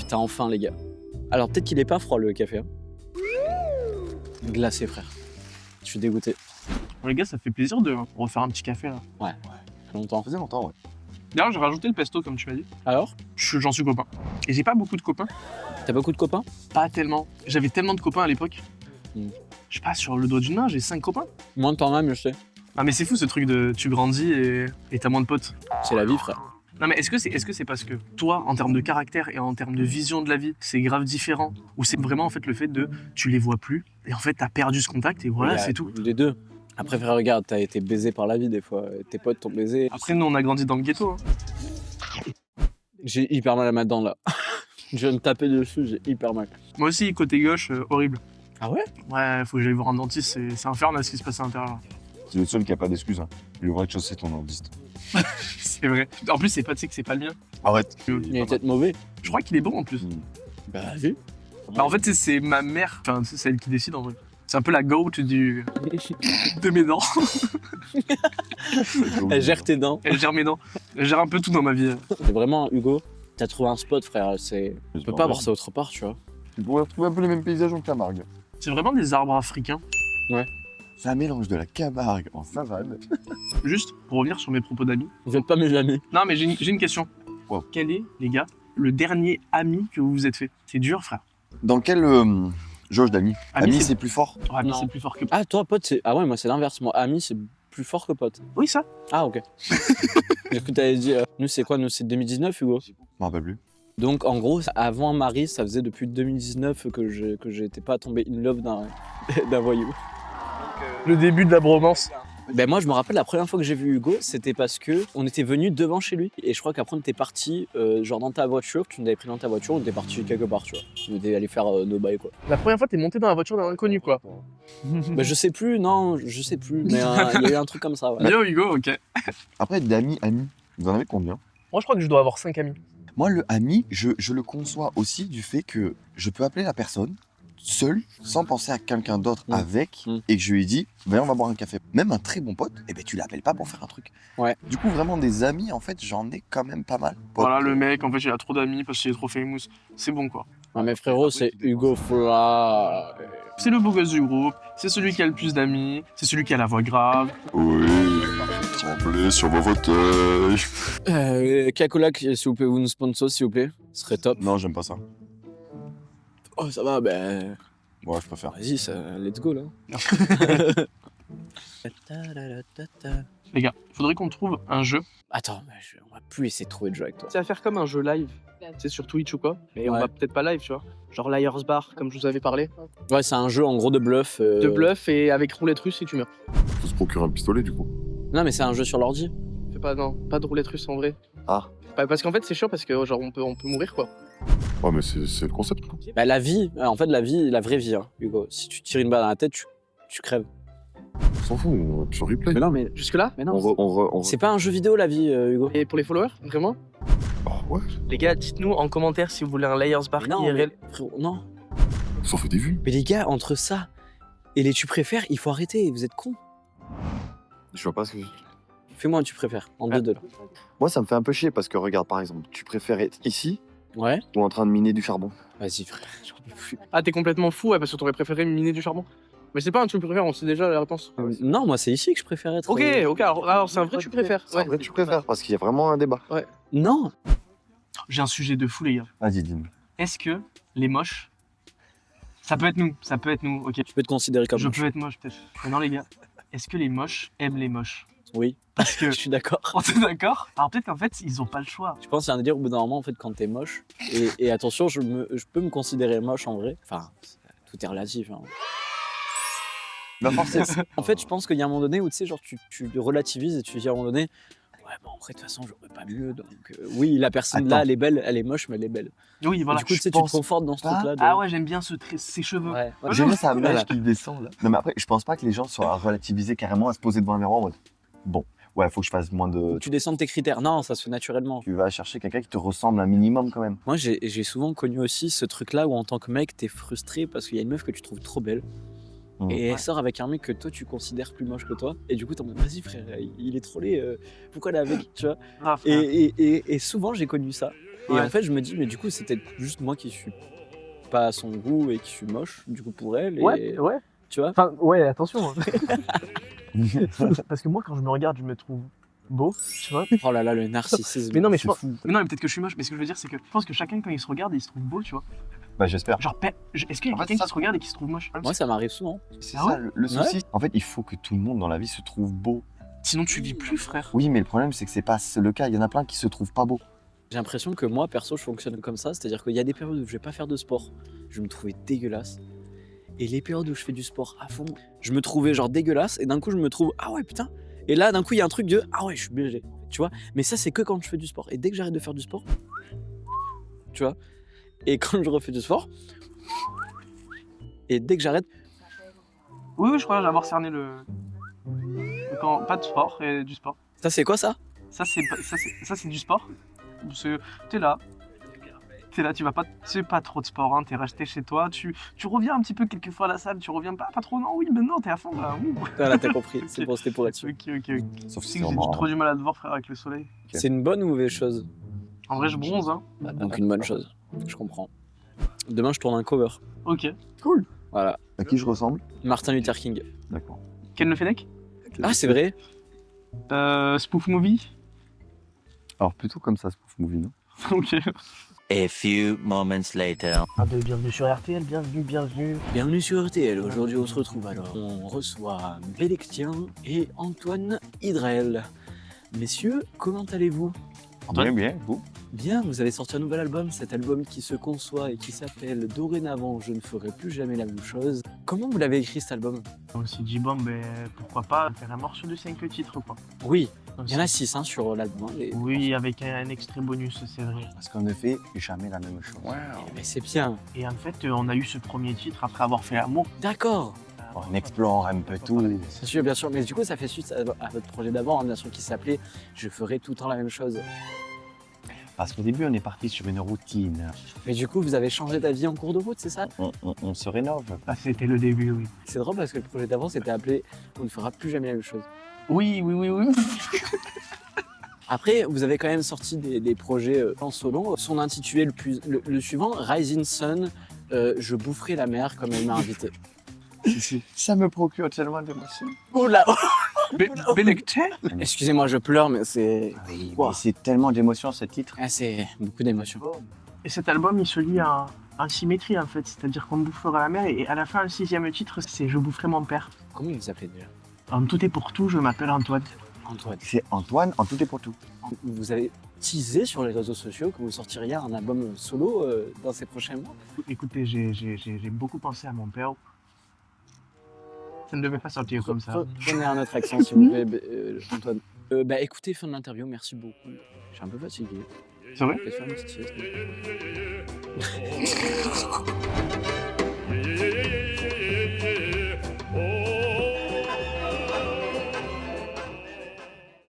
Putain, enfin, les gars. Alors, peut-être qu'il est pas froid, le café. Hein. Glacé, frère. Je suis dégoûté. Bon, les gars, ça fait plaisir de refaire un petit café là. Ouais. Ça fait longtemps. Ça faisait longtemps, ouais. D'ailleurs, j'ai rajouté le pesto comme tu m'as dit. Alors, J'en suis copain. Et j'ai pas beaucoup de copains. t'as beaucoup de copains? Pas tellement. J'avais tellement de copains à l'époque. Je sais pas, sur le doigt d'une main, j'ai 5 copains. Moins de temps même, je sais. Ah mais c'est fou ce truc de tu grandis et t'as moins de potes. C'est la vie, frère. Non mais est-ce que c'est parce que toi, en termes de caractère et en termes de vision de la vie, c'est grave différent? Ou c'est vraiment en fait le fait de tu les vois plus et en fait t'as perdu ce contact et voilà, c'est tout. Les deux. Après, frère, regarde, t'as été baisé par la vie des fois. Tes potes t'ont baisé. Après nous on a grandi dans le ghetto. Hein. J'ai hyper mal à ma dent là. Je viens de taper dessus, j'ai hyper mal. Moi aussi, côté gauche, horrible. Ah ouais? Ouais, faut que j'aille voir un dentiste, c'est infernal ce qui se passe à l'intérieur. C'est le seul qui a pas d'excuses. Hein. Le vrai chose, c'est ton dentiste. C'est vrai. En plus, c'est pas, tu sais que c'est pas le mien. Arrête. Il est peut-être mauvais. Je crois qu'il est bon en plus. Bah, vas-y. Bah, en fait, c'est ma mère, enfin, c'est elle qui décide en vrai. C'est un peu la goat de mes dents. Elle gère tes dents. Elle gère mes dents. Elle gère un peu tout dans ma vie. C'est vraiment, Hugo, t'as trouvé un spot, frère. On peut pas avoir ça autre part, tu vois. Tu pourrais retrouver un peu les mêmes paysages en Camargue. C'est vraiment des arbres africains. C'est un mélange de la Camargue en savane. Juste pour revenir sur mes propos d'amis. Vous êtes pas mes amis. Non, mais j'ai une question. Wow. Quel est, les gars, le dernier ami que vous vous êtes fait? C'est dur, frère. Dans quelle jauge d'amis? Ami, Ami, c'est- c'est plus fort. Ouais, ami, Non. c'est plus fort que. Ah, toi, pote, c'est. Ah ouais, moi, c'est l'inverse. Moi, ami, c'est plus fort que pote. Oui, ça. Ah, ok. J'ai cru que t'avais dit. Nous, c'est quoi? Nous, c'est 2019, Hugo. Je m'en rappelle plus. Donc, en gros, avant Marie, ça faisait depuis 2019 que j'étais pas tombé in love d'un voyou. Le début de la bromance. Ben moi, je me rappelle la première fois que j'ai vu Hugo, c'était parce que on était venu devant chez lui. Et je crois qu'après, on était parti, genre dans ta voiture, tu nous avais pris dans ta voiture, on était parti quelque part, tu vois. On était allé faire nos bails, quoi. La première fois, t'es monté dans la voiture d'un inconnu, quoi. Ben je sais plus, non, je sais plus, mais il y a eu un truc comme ça, ouais. Bien, Hugo, ok. Après, d'amis, vous en avez combien? Moi, je crois que je dois avoir 5 amis. Moi, le ami, je le conçois aussi du fait que je peux appeler la personne seul, sans penser à quelqu'un d'autre avec, et que je lui dis, viens, on va boire un café. Même un très bon pote, eh ben, tu l'appelles pas pour faire un truc. Ouais. Du coup, vraiment, des amis, en fait, j'en ai quand même pas mal. Voilà, le mec, en fait, il a trop d'amis parce qu'il est trop famous. C'est bon, quoi. Ouais, mais frérot, c'est Hugo Fla. C'est le beau gosse du groupe, c'est celui qui a le plus d'amis, c'est celui qui a la voix grave. Oui, tremblez sur vos fauteuils. Coca-Cola, s'il vous plaît, vous nous sponsor, s'il vous plaît. Ce serait top. Non, j'aime pas ça. Oh, ça va, ben. Ouais, je préfère. Vas-y, let's go là. Les gars, faudrait qu'on trouve un jeu. Attends, on va plus essayer de trouver de jeu avec toi. C'est à faire comme un jeu live, c'est sur Twitch ou quoi. Mais on Ouais. va peut-être pas live, tu vois. Genre Liar's Bar, comme je vous avais parlé. Ouais, c'est un jeu en gros de bluff. De bluff et avec roulette russe si tu meurs. Faut se procurer un pistolet du coup. Non, mais c'est un jeu sur l'ordi. Fais pas, non, pas de roulette russe en vrai. Ah. Parce qu'en fait, c'est chiant parce que genre on peut mourir quoi. Ouais, mais c'est le concept. Quoi. Bah, la vie, en fait, la vraie vie, hein, Hugo. Si tu tires une balle dans la tête, tu crèves. On s'en fout, on va sur replay. Mais non, mais. Jusque-là. Mais non, On c'est pas un jeu vidéo la vie, Hugo. Et pour les followers, vraiment? Ah ouais, Les gars, dites-nous en commentaire si vous voulez un Liar's Bar Mais non, IRL. mais, frérot, non. ça en fait des vues. Mais les gars, entre ça et les tu préfères, il faut arrêter, vous êtes cons. Je vois pas ce que. Fais-moi un tu préfères, en deux là. Moi, ça me fait un peu chier parce que regarde, par exemple, tu préfères être ici Ouais. ou en train de miner du charbon? Vas-y, frère, j'en peux plus. Ah, t'es complètement fou, ouais, parce que t'aurais préféré miner du charbon. Mais c'est pas un tu préfères, on sait déjà la réponse. Non, moi, c'est ici que je préfère être. Ok, alors c'est un vrai tu préfères. C'est vrai, tu préfères parce qu'il y a vraiment un débat. Non. J'ai un sujet de fou, les gars. Vas-y, dis-moi. Est-ce que les moches. Ça peut être nous, ok. Tu peux te considérer comme Je moche. peux être moche, peut-être. Mais non, les gars. Est-ce que les moches aiment les moches? Oui, Parce que. je suis d'accord. On est d'accord? Alors peut-être qu'en fait, ils ont pas le choix. Je pense qu'il y a un délire au bout d'un moment, en fait, quand t'es moche. Et attention, je peux me considérer moche en vrai. Enfin, tout est relatif. Hein. Bah, forcément. En fait, je pense qu'il y a un moment donné où tu sais, genre, tu relativises et tu dis à un moment donné, ouais, bon, après, de toute façon, j'aurais pas mieux. Donc, oui, la personne là, Attends. elle est belle, elle est moche, mais elle est belle. Oui, Et voilà. du coup, tu sais, tu pense te confortes dans ce pas. truc-là. Ah ouais, j'aime bien ses cheveux. Ouais. J'aime bien sa Voilà. mèche qui descend là. Non, mais après, je pense pas que les gens soient relativisés carrément à se poser devant un miroir en mode bon, ouais, faut que je fasse moins de. Tu descends de tes critères. Non, ça se fait naturellement. Tu vas chercher quelqu'un qui te ressemble un minimum quand même. Moi, j'ai souvent connu aussi ce truc-là où, en tant que mec, t'es frustré parce qu'il y a une meuf que tu trouves trop belle. Et elle sort avec un mec que toi tu considères plus moche que toi. Et du coup, t'es en mode, vas-y frère, il est trop laid, pourquoi elle est avec, tu vois. Ah, frère. Et souvent, j'ai connu ça. Et Ouais. en fait, je me dis, mais du coup, c'est peut-être juste moi qui suis pas à son goût et qui suis moche, du coup, pour elle. Et, Ouais. tu vois. Enfin, ouais, attention. Parce que moi, quand je me regarde, je me trouve beau, tu vois. Oh là là, le narcissisme. Mais non, mais c'est je pense. fou. Mais non, mais peut-être que je suis moche. Mais ce que je veux dire, c'est que je pense que chacun, quand il se regarde, il se trouve beau, tu vois. Bah, j'espère. Genre, est-ce qu'il y a En fait, quelqu'un ça- qui se regarde et qui se trouve moche? Moi, ça m'arrive souvent. C'est Ah ça, ouais le souci. En fait, il faut que tout le monde dans la vie se trouve beau. Sinon, tu vis plus, frère. Oui, mais le problème, c'est que c'est pas le cas. Il y en a plein qui se trouvent pas beaux. J'ai l'impression que moi, perso, je fonctionne comme ça. C'est-à-dire qu'il y a des périodes où je vais pas faire de sport. Je vais me trouver dégueulasse. Et les périodes où je fais du sport à fond, je me trouvais genre dégueulasse. Et d'un coup, je me trouve, ah ouais, putain. Et là, d'un coup, il y a un truc de, ah ouais, je suis BG. Tu vois. Mais ça, c'est que quand je fais du sport. Et dès que j'arrête de faire du sport, tu vois. Et quand je refais du sport, et dès que j'arrête, Oui, je crois avoir cerné le. Pas de sport et du sport. ça, c'est quoi ça? Ça, c'est du sport. T'es là. Tu vas pas. C'est pas trop de sport, hein. T'es resté chez toi. Tu reviens un petit peu quelques fois à la salle. Tu reviens pas trop, non. Oui, mais non, t'es à fond là. Ouh. Voilà, t'as compris. C'est bon, c'était pour là-dessus. Ok. Sauf Tu si sais que j'ai vraiment- trop du mal à te voir, frère, avec le soleil. C'est une bonne ou mauvaise chose? En vrai, je bronze, hein. Donc une bonne chose. Je comprends. Demain, je tourne un cover. Ok. Voilà. À qui je ressemble? Martin Luther King. D'accord. Ken Le Fennec Ah, c'est vrai? Spoof Movie. Alors, plutôt comme ça, Spoof Movie, non? Ok. A few moments later. Bienvenue sur RTL, bienvenue. Bienvenue sur RTL. Aujourd'hui, on se retrouve alors. On reçoit Bélectien et Antoine Hydrel. Messieurs, comment allez-vous? Antoine Bien, vous? Bien, vous avez sorti un nouvel album, cet album qui se conçoit et qui s'appelle Dorénavant, je ne ferai plus jamais la même chose. Comment vous l'avez écrit cet album? On s'est dit, bon, ben pourquoi pas faire un morceau de 5 titres, quoi. Oui, il y en a 6 sur l'album. Oui, avec un extrait bonus, c'est vrai. Parce qu'on ne fait jamais la même chose. Mais c'est bien. Et en fait, on a eu ce premier titre après avoir fait Amour. D'accord. On explore un peu tout. Bien sûr. Mais du coup, ça fait suite à votre projet d'avant, bien sûr, qui s'appelait Je ferai tout le temps la même chose. Parce qu'au début, on est parti sur une routine. Mais du coup, vous avez changé d'avis en cours de route, c'est ça? On se rénove. Ah, c'était le début, oui. C'est drôle parce que le projet d'avant c'était appelé On ne fera plus jamais la même chose. Oui. Après, vous avez quand même sorti des projets en solo. Son intitulé le suivant, Rising Sun, je boufferai la mer comme elle m'a invité. Ça me procure tellement d'émotions. Oh là! Bélectien. Excusez-moi, je pleure, mais c'est. Oui, Wow. mais c'est tellement d'émotions ce titre. Ah, c'est beaucoup d'émotions. Et cet album, il se lie en symétrie, en fait. C'est-à-dire qu'on bouffera la mer, et à la fin, le 6e titre, c'est Je boufferai mon père. Comment il vous appelez déjà? En tout et pour tout, je m'appelle Antoine. Antoine. C'est Antoine en tout et pour tout. Vous avez teasé sur les réseaux sociaux que vous sortiriez un album solo dans ces prochains mois. Écoutez, j'ai beaucoup pensé à mon père. Ça ne devait pas sortir comme ça. Prenez un autre accent, s'il vous plaît, Antoine. Écoutez, fin de l'interview, merci beaucoup. Je suis un peu fatigué. C'est vrai? Je vais faire une petite sieste.